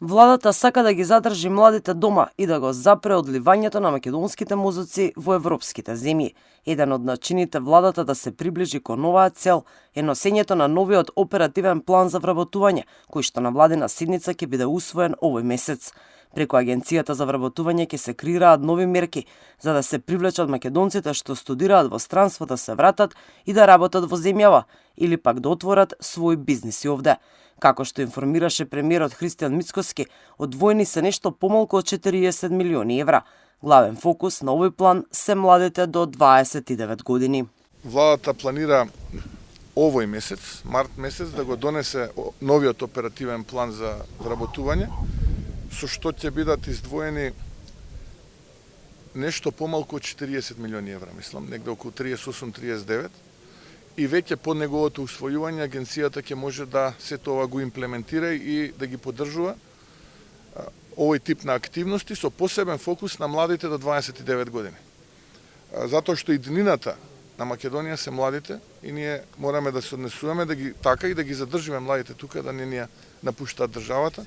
Владата сака да ги задржи младите дома и да го запре одливањето на македонските мозоци во европските земји. Еден од начините владата да се приближи кон оваа цел е носењето на новиот оперативен план за вработување, кој што на владина седница ќе биде усвоен овој месец. Преку Агенцијата за вработување ќе се креираат нови мерки за да се привлечат македонците што студираат во странство да се вратат и да работат во земјава или пак да отворат свои бизниси овде. Како што информираше премиерот Христијан Мицкоски, одвоени се нешто помалку од 40 милиони евра. Главен фокус на овој план се младите до 29 години. Владата планира овој месец, март месец, да го донесе новиот оперативен план за вработување, со што ќе бидат издвоени нешто помалку од 40 милиони евра, мислам, негде околу 38-39. И веќе по неговото усвојување агенцијата ќе може да се тоа го имплементира и да ги поддржува овој тип на активности со посебен фокус на младите до 29 години. Затоа што иднината на Македонија се младите и ние мораме да се однесуваме да ги така и да ги задржиме младите тука, да не ни напуштаат државата.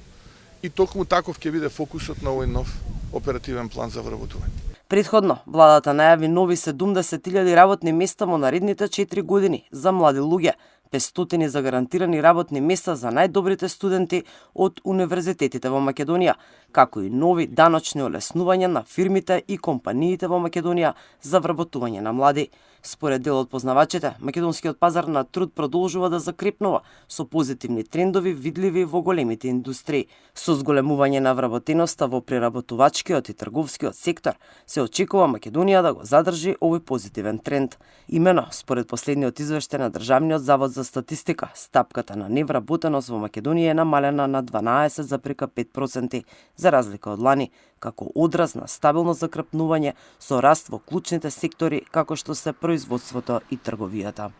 И токму таков ќе биде фокусот на овој нов оперативен план за вработување. Предходно, владата најави нови 70.000 работни места во наредните 4 години за млади луѓе, 500 за гарантирани работни места за најдобрите студенти од универзитетите во Македонија, како и нови даночни олеснувања на фирмите и компаниите во Македонија за вработување на млади. Според дел од познавачите, македонскиот пазар на труд продолжува да закрепнува со позитивни трендови видливи во големите индустрии. Со зголемување на вработеноста во преработувачкиот и трговскиот сектор, се очекува Македонија да го задржи овој позитивен тренд. Имено, според последниот извештај на Државниот завод за статистика, стапката на невработеност во Македонија е намалена на 12,5% за разлика од лани, како одраз на стабилно закрепнување со раст во клучните сектори како што се производството и трговијата.